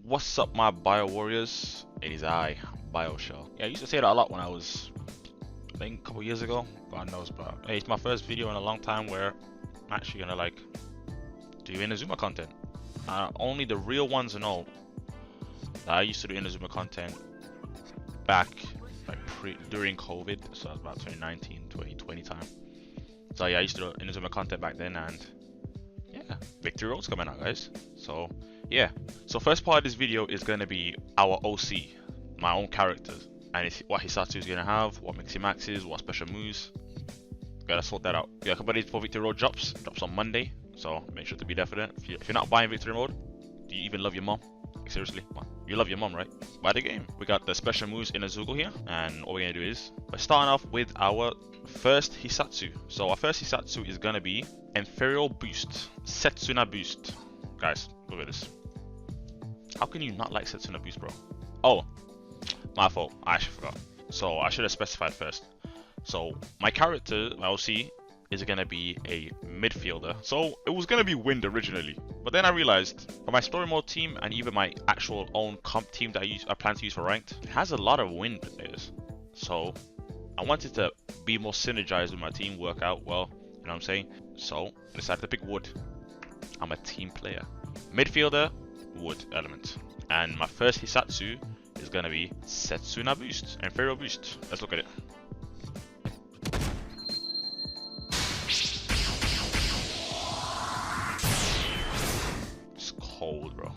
What's up, my Bio Warriors? It is I, BioShell. Yeah, I used to say that a lot when I was, I think, a couple years ago. God knows, but hey, it's my first video in a long time where I'm actually gonna like do Inazuma content. Only the real ones know that I used to do Inazuma content back like during COVID, so it was about 2019, 2020 time. So yeah, I used to do Inazuma content back then, and yeah, Victory Road's coming out, guys. So yeah, so first part of this video is going to be our OC, my own characters, and it's what Hisatsu is going to have, what Mixi Maxes, what special moves. Gotta sort that out. Yeah, a couple days before Victory Road drops on Monday, so make sure to be there for that. If you're not buying Victory Road, do you even love your mom? Seriously, you love your mom, right? Buy the game. We got the special moves in Azugo here, and all we're gonna do is we're starting off with our first Hisatsu. So our first Hisatsu is gonna be Ethereal Boost, Setsuna Boost. Guys, look at this. How can you not like Setsuna Boost, bro? Oh, my fault. I actually forgot. So I should have specified first. So my character, my OC, is gonna be a midfielder. So it was gonna be Wind originally, but then I realized for my story mode team and even my actual own comp team that I plan to use for ranked, it has a lot of Wind players. So I wanted to be more synergized with my team, work out well, you know what I'm saying? So I decided to pick Wood. I'm a team player. Midfielder, Wood element. And my first Hisatsu is gonna be Setsuna Boost and Ethereal Boost. Let's look at it. It's cold, bro.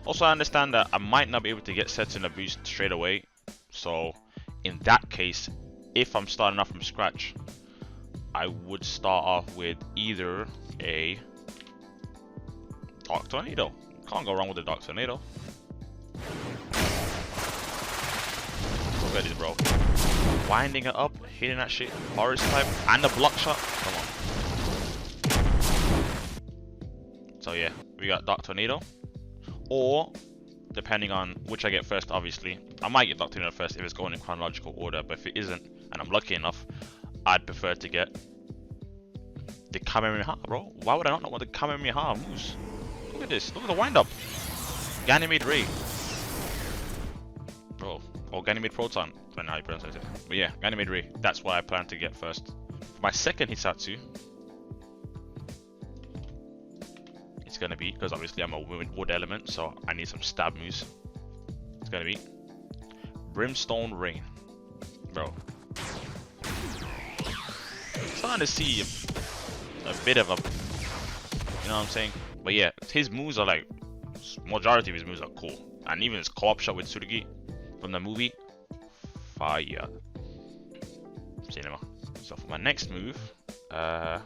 Also, I understand that I might not be able to get Setsuna Boost straight away. So in that case, if I'm starting off from scratch, I would start off with either a Dark Tornado. Can't go wrong with the Dark Tornado. Look at this, bro. Winding it up, hitting that shit, Forest type, and a block shot. Come on. So yeah, we got Dark Tornado. Or, depending on which I get first, obviously. I might get Dark Tornado first if it's going in chronological order, but if it isn't, and I'm lucky enough, I'd prefer to get the Kamehameha, bro. Why would I not want the Kamehameha moves? Look at this. Look at the wind up. Ganymede Ray. Bro. Or Ganymede Proton. I don't know how you pronounce it. But yeah, Ganymede Ray. That's what I plan to get first. For my second Hisatsu, it's going to be, because obviously I'm a wood element, so I need some stab moves. It's going to be Brimstone Rain. Bro. Starting to see a bit of a, you know what I'm saying? But yeah, his moves are like, majority of his moves are cool. And even his co-op shot with Tsurugi from the movie, fire. Cinema. So for my next move, I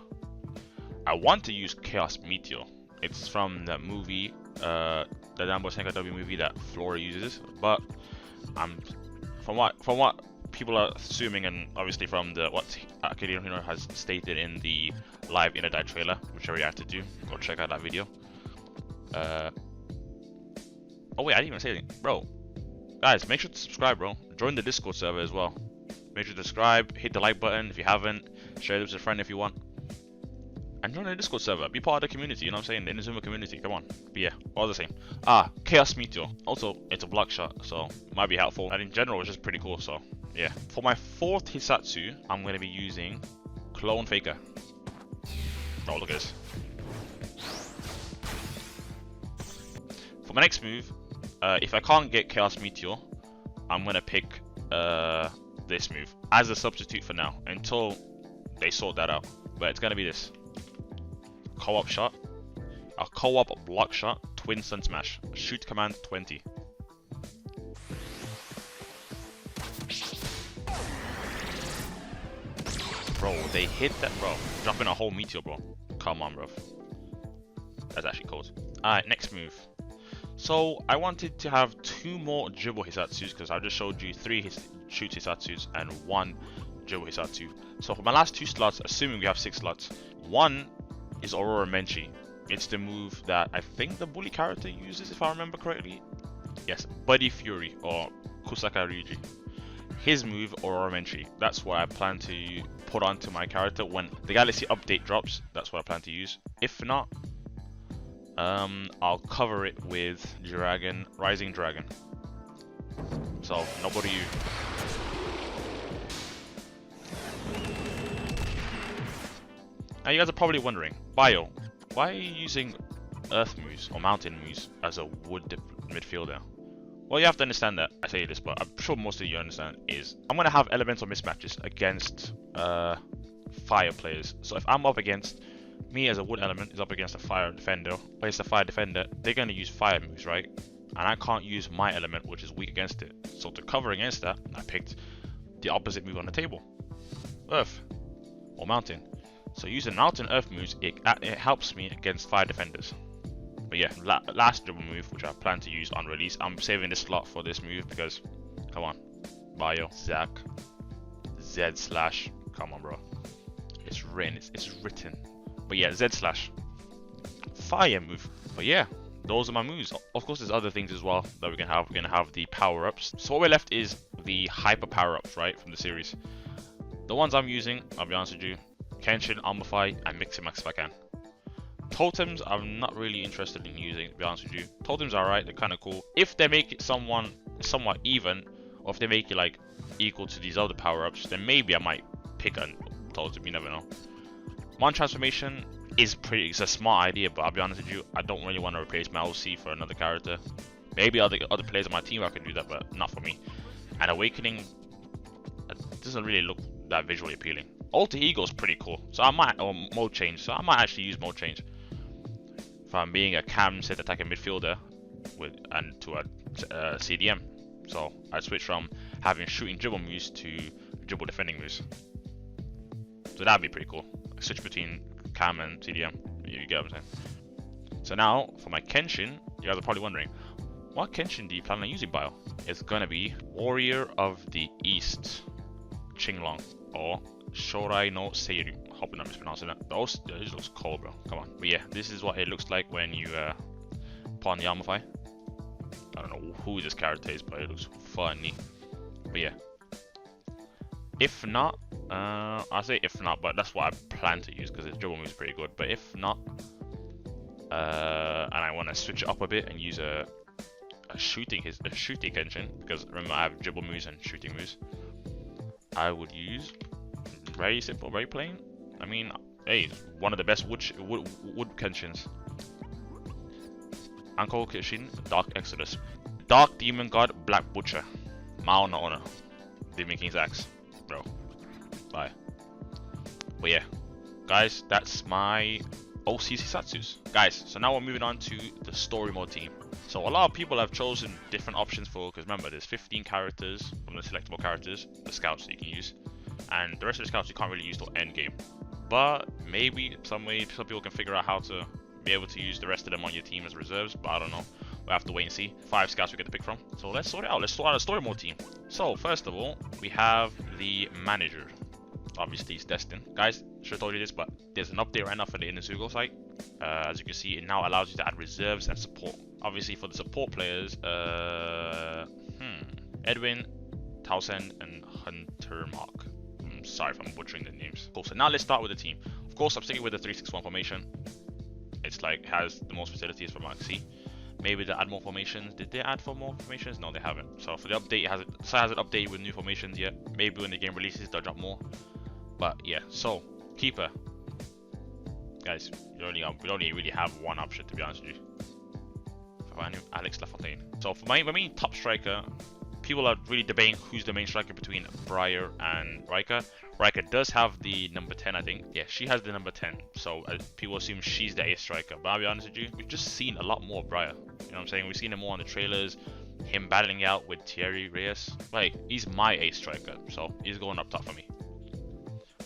want to use Chaos Meteor. It's from the movie, the Danbo Senka W movie that Flora uses. But from what people are assuming, and obviously from what Akira Hino has stated in the live Inadai trailer, which I reacted to, go check out that video. Oh wait, I didn't even say anything, bro. Guys, make sure to subscribe, bro. Join the Discord server as well. Make sure to subscribe, hit the like button if you haven't, share this with a friend if you want, and join the Discord server. Be part of the community, you know what I'm saying? The Inazuma community. Come on. But yeah, all the same. Chaos Meteor. Also, it's a block shot, so it might be helpful. And in general, it's just pretty cool. So yeah. For my fourth Hisatsu, I'm gonna be using Clone Faker. Oh, look at this. For my next move, if I can't get Chaos Meteor, I'm gonna pick this move as a substitute for now until they sort that out. But it's gonna be this co-op shot, a co-op block shot, twin sun smash, shoot command 20. Bro, they hit that, bro. Dropping a whole meteor, bro. Come on, bro. That's actually cold. Alright, next move. So I wanted to have 2 more dribble Hisatsus because I just showed you 3 shoot Hisatsus and 1 dribble Hisatsu. So for my last 2 slots, assuming we have 6 slots, 1 is Aurora Menchi. It's the move that I think the bully character uses, if I remember correctly. Yes, Buddy Fury or Kusaka Ryuji. His move, Aurora Menchi. That's what I plan to put onto my character when the Galaxy update drops. That's what I plan to use. If not, I'll cover it with Dragon, Rising Dragon. So nobody. Now you guys are probably wondering, Bio, why are you using Earth moves or Mountain moves as a wood midfielder? Well, you have to understand that, I say this, but I'm sure most of you understand, is I'm going to have elemental mismatches against fire players. So if I'm up against, me as a wood element is up against a fire defender, plays the fire defender, they're going to use fire moves, right? And I can't use my element, which is weak against it. So to cover against that, I picked the opposite move on the table, Earth or Mountain. So using Mountain Earth moves, it helps me against fire defenders. But yeah, last dribble move, which I plan to use on release. I'm saving this slot for this move because, come on, Bio, Zach, Z slash, come on, bro. It's written, it's written. But yeah, Z slash, fire move. But yeah, those are my moves. Of course, there's other things as well that we can have. We're gonna have the power ups. So what we're left is the hyper power ups, right, from the series. The ones I'm using, I'll be honest with you, Kenshin, Amplify, and Mix and Max if I can. Totems, I'm not really interested in using, to be honest with you. Totems are alright, they're kind of cool. If they make it somewhat even, or if they make it like equal to these other power-ups, then maybe I might pick a totem, you never know. One transformation is it's a smart idea, but I'll be honest with you, I don't really want to replace my OC for another character. Maybe other players on my team I can do that, but not for me. And Awakening doesn't really look that visually appealing. Alter Ego is pretty cool, so I might, or mode change, so I might actually use mode change. From being a cam set attacking midfielder to a CDM. So I switch from having shooting dribble moves to dribble defending moves. So that'd be pretty cool. I switch between cam and CDM. You get what I'm saying? So now for my Kenshin, you guys are probably wondering, what Kenshin do you plan on using, Bio? It's gonna be Warrior of the East, Qinglong, or Shorai no Seiru. Hoping I'm mispronouncing that. This looks cool, bro. Come on. But yeah, this is what it looks like when you put on the Amplify. I don't know who this character is, but it looks funny. But yeah. If not, I say if not, but that's what I plan to use because its dribble move is pretty good. But if not, and I want to switch it up a bit and use a shooting Kenshin, because remember I have dribble moves and shooting moves. I would use very simple, very plain. I mean, hey, one of the best wood Kenshins. Anko Kishin, Dark Exodus, Dark Demon God, Black Butcher, Mao no Honor, Demon King's Axe, bro. Bye. But yeah, guys, that's my OCC Satsus. Guys, so now we're moving on to the story mode team. So a lot of people have chosen different options for, because remember, there's 15 characters from the selectable characters, the scouts that you can use, and the rest of the scouts you can't really use till end game. But maybe some people can figure out how to be able to use the rest of them on your team as reserves, but I don't know. We'll have to wait and see. 5 scouts we get to pick from. So let's sort it out. Let's sort out a story mode team. So first of all, we have the manager. Obviously it's Destin. Guys, should have told you this, but there's an update right now for the Inazuma site. As you can see, it now allows you to add reserves and support. Obviously for the support players, Edwin, Townsend, and Hunter Mark. I'm sorry if I'm butchering the names. Cool, so now let's start with the team. Of course, I'm sticking with the 3-6-1 formation. It's like, has the most facilities for Mark C. Maybe they add more formations. Did they add for more formations? No, they haven't. So for the update, it hasn't updated with new formations yet. Maybe when the game releases, they'll drop more. But yeah, so keeper. Guys, we only really have one option, to be honest with you. Alex Lafontaine. So for my main top striker, people are really debating who's the main striker between Briar and Rika. Rika does have the number 10, I think. Yeah, she has the number 10. So people assume she's the ace striker. But I'll be honest with you, we've just seen a lot more of Briar. You know what I'm saying? We've seen him more on the trailers. Him battling out with Thierry Reyes. Like, he's my ace striker. So he's going up top for me.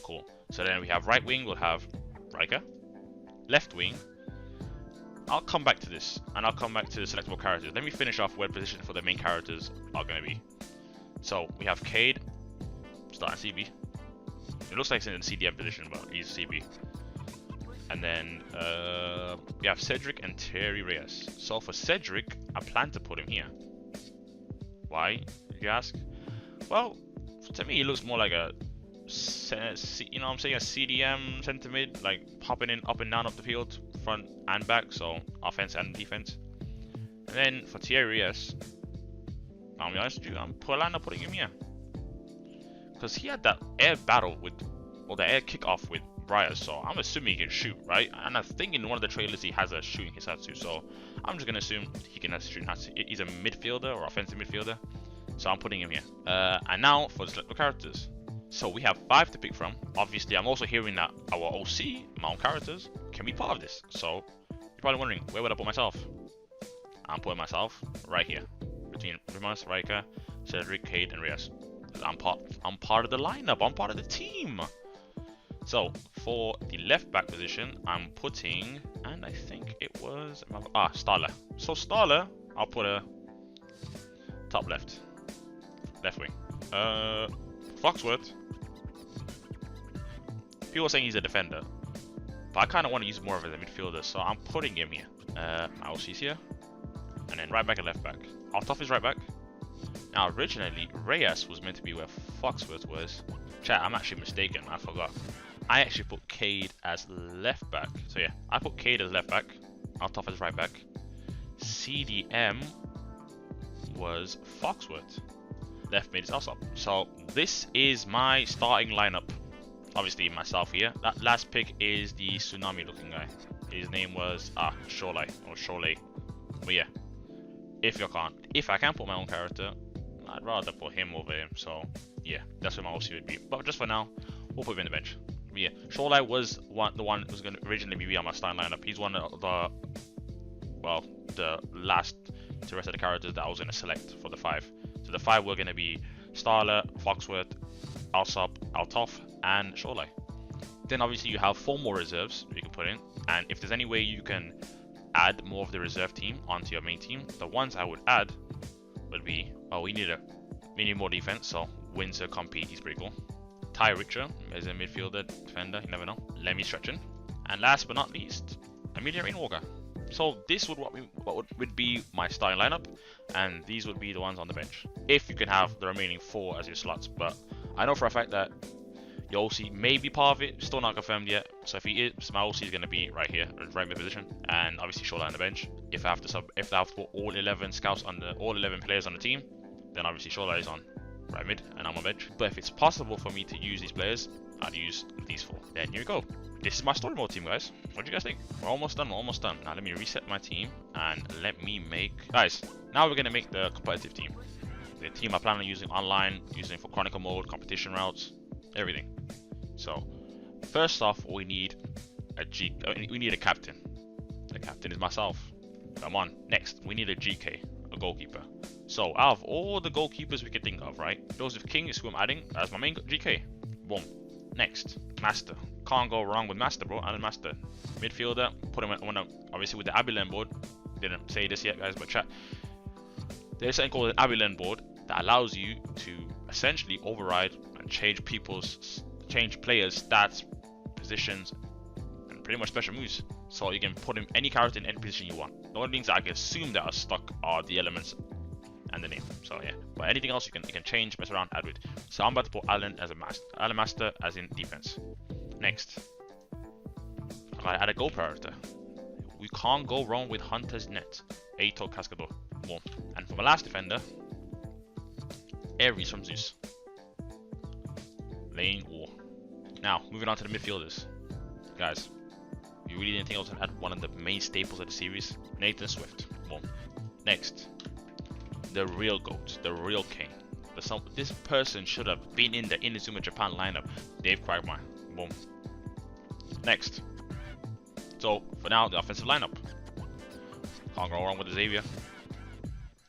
Cool. So then we have right wing, we'll have Rika. Left wing, I'll come back to this, and I'll come back to the selectable characters. Let me finish off where position for the main characters are going to be. So we have Cade, starting CB. It looks like it's in the CDM position, but he's CB. And then we have Cedric and Thierry Reyes. So for Cedric, I plan to put him here. Why, you ask? Well, to me, he looks more like a you know what I'm saying, a CDM center mid, like hopping in up and down up the field, front and back, so offense and defense. And then for Relaese, I'll be honest with you, I'm putting him here because he had that air battle with, or the air kickoff with Briar, so I'm assuming he can shoot, right? And I think in one of the trailers he has a shooting Hisatsu, so I'm just gonna assume he can have a shooting Hisatsu. He's a midfielder or offensive midfielder, so I'm putting him here. And now for the select characters. So we have 5 to pick from. Obviously, I'm also hearing that our OC, my own characters, can be part of this. So you're probably wondering, where would I put myself? I'm putting myself right here, between Rimas, Riker, Cedric, Cade, and Reyes. I'm part of the lineup. I'm part of the team. So for the left back position, I'm putting, and I think it was Starler. So Starler, I'll put a top left wing. Foxworth. People are saying he's a defender, but I kind of want to use more of as a midfielder, so I'm putting him here. My OC's here, and then right back and left back. Althoff is right back. Now originally Reyes was meant to be where Foxworth was. Chat, I'm actually mistaken. I forgot. I actually put Cade as left back. So yeah, I put Cade as left back. Althoff as right back. CDM was Foxworth. Left mid is Alsop. So this is my starting lineup. Obviously myself here. That last pick is the tsunami looking guy. His name was Sholai or Sholay. But yeah, if I can put my own character, I'd rather put him over him. So yeah, that's where my OC would be. But just for now, we'll put him in the bench. But yeah, Sholai was the one that was going to originally be on my starting lineup. He's one of the last to the rest of the characters that I was going to select for the 5. So the 5 were going to be Starler, Foxworth, Alsop, Althoff, and Sholai. Then obviously you have 4 more reserves you can put in, and if there's any way you can add more of the reserve team onto your main team, the ones I would add would be, we need more defense, so Windsor Compete, he's pretty cool. Ty Richer is a midfielder, defender, you never know. Lemmy Stretchen, and last but not least, Amelia Rainwalker. So this would would be my starting lineup, and these would be the ones on the bench. If you can have the remaining 4 as your slots, but I know for a fact that your OC may be part of it, still not confirmed yet. So if he is, my OC is going to be right here, right mid position, and obviously Shola on the bench. If I have to put all 11 scouts on all 11 players on the team, then obviously Shola is on right mid, and I'm on bench. But if it's possible for me to use these players, I'd use these 4. Then here we go. This is my story mode team, guys. What do you guys think? We're almost done. Now let me reset my team and let me make, guys. Now we're gonna make the competitive team. The team I plan on using online, using for Chronicle mode, competition routes, everything. So first off, we need a captain. The captain is myself. Come on. Next, we need a GK, a goalkeeper. So out of all the goalkeepers we can think of, right? Joseph King is who I'm adding as my main GK. Boom. Next, Master. Can't go wrong with Master, bro. Alan Master. Midfielder. Put him on obviously with the Abilene board. Didn't say this yet, guys, but chat. There's something called an Abilene board that allows you to essentially override and change players' stats, positions, and pretty much special moves. So you can put him any character in any position you want. The only things that I can assume that are stuck are the elements and the name. So yeah, but anything else you can change, mess around, add with. So I'm about to put Alan as a master. Alan Master as in defense. Next, I gotta add a goal character. We can't go wrong with Hunter's Net. Eito Cascador. Boom. And for my last defender, Ares from Zeus. Lane War. Now, moving on to the midfielders. Guys, you really didn't think I was gonna add one of the main staples of the series? Nathan Swift. Boom. Next, the real GOAT, the real king. This person should have been in the Inazuma Japan lineup. Dave Quagmire. Boom. Next. So, for now, the offensive lineup. Can't go wrong with Xavier.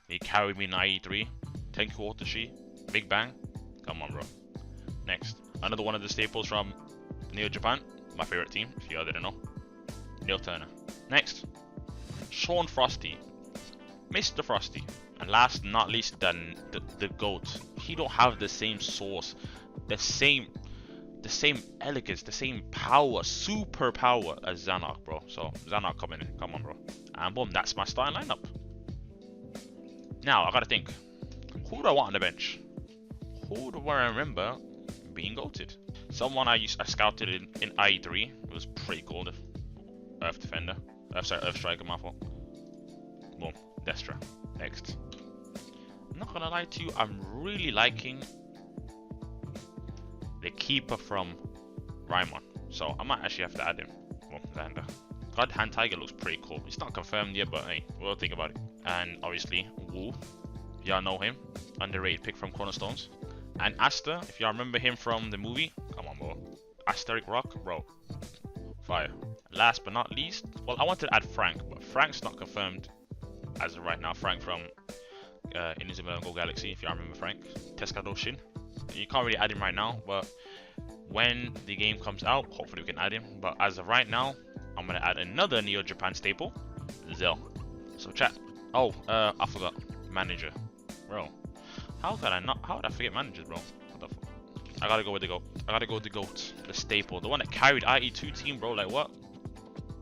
He carried me in IE3. Tenku Otoshi. Big Bang. Come on, bro. Next. Another one of the staples from Neo Japan. My favorite team, if you didn't know. Neil Turner. Next. Shawn Frosty. Mr. Frosty. And last but not least, the GOAT. He don't have the same source, the same elegance, the same power, super power as Zanuck, bro. So Zanuck coming in, come on, bro. And boom, that's my starting lineup. Now I gotta think, who do I want on the bench? Who do I remember being GOATed? Someone I scouted in IE3. It was pretty cool. The Earth Defender. Sorry, Earth Striker, my fault. Boom. Destra. Next. I'm not gonna lie to you, I'm really liking the keeper from Raimon. So I might actually have to add him. Boom, Xander. God Hand Tiger looks pretty cool. It's not confirmed yet, but hey, we'll think about it. And obviously, Wu. If y'all know him. Underrated pick from Chrono Stones. And Asta, if y'all remember him from the movie. Come on, bro. Asteric Rock, bro. Fire. Last but not least, well, I wanted to add Frank, but Frank's not confirmed as of right now. Frank from Inazuma Eleven Go Galaxy, if y'all remember Frank. Tescado Shin. You can't really add him right now, but when the game comes out, hopefully we can add him. But as of right now, I'm gonna add another Neo Japan staple, Zell. So chat. Oh, I forgot. Manager. Bro. How did I forget managers, bro? What the fuck? I gotta go with the GOAT. I gotta go with the GOAT. The staple. The one that carried IE2 team, bro. Like what?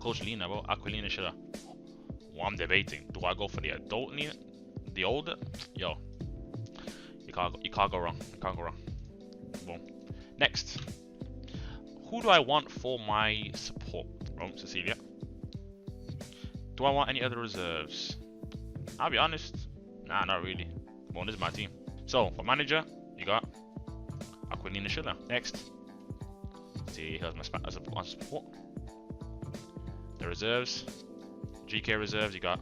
Coach Lina, bro. Aquilina Shida. Well, I'm debating. Do I go for the adult Lina? The older? Yo. You can't go wrong. You can't go wrong. Boom. Next. Who do I want for my support? Oh, Cecilia. Do I want any other reserves? I'll be honest. Nah, not really. Well, this is my team. So, for manager, you got Aquilina Schiller. Next. See, here's my support. The reserves. GK reserves, you got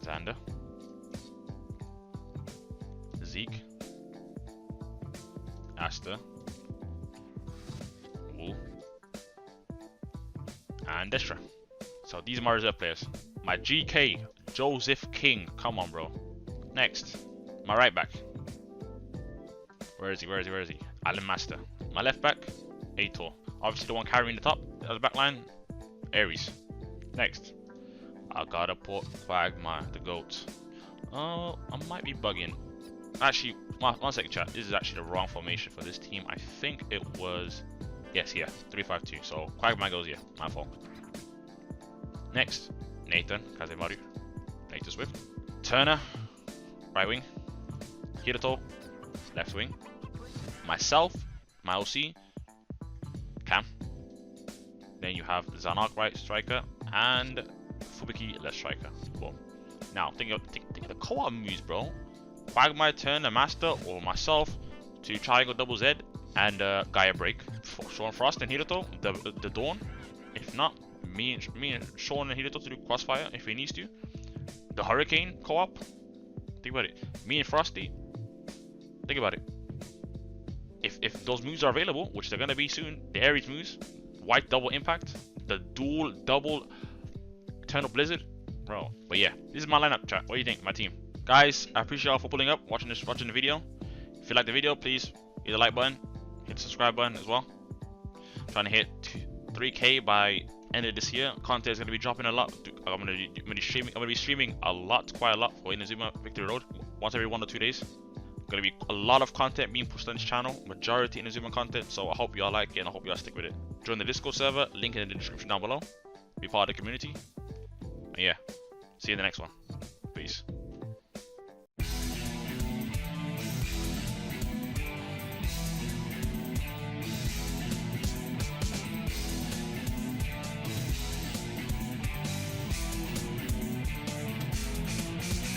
Xander. Zeke. Asta. Wu. And Destra. So these are my reserve players. My GK, Joseph King. Come on, bro. Next, my right back. Where is he? Alan Master. My left back, Aitor. Obviously the one carrying the top of the back line, Ares. Next, I gotta put Quagmire, the GOAT. Oh, I might be bugging. Actually, one second chat. This is actually the wrong formation for this team. I think it was, yes, here, 3-5-2. So Quagmire goes here. My fault. Next, Nathan Kazemaru. Nathan Swift. Turner, right wing. Hiroto, left wing. Myself, my OC, Cam. Then you have Zanak, right striker, and Fubiki, left striker. Boom. Now, think of the co-op moves, bro. Quagmire, Turner, Master, or myself to triangle double Z and Gaia break. Shawn Frost and Hiroto, the Dawn. If not, me and Shawn and Hiroto to do crossfire if he needs to. The Hurricane co-op. Think about it. Me and Frosty. Think about it. If those moves are available, which they're gonna be soon, the Ares moves, white double impact, the dual double Eternal Blizzard, bro. But yeah, this is my lineup, chat. What do you think, my team? Guys, I appreciate y'all for pulling up, watching the video. If you like the video, please hit the like button, hit the subscribe button as well. I'm trying to hit 3K by end of this year. Content is gonna be dropping a lot. I'm gonna be streaming quite a lot for Inazuma Victory Road, once every 1 or 2 days. Gonna be a lot of content being pushed on this channel, majority Inazuma content, so I hope y'all like it and I hope y'all stick with it. Join the Discord server, link in the description down below. Be part of the community. And yeah, see you in the next one. Peace.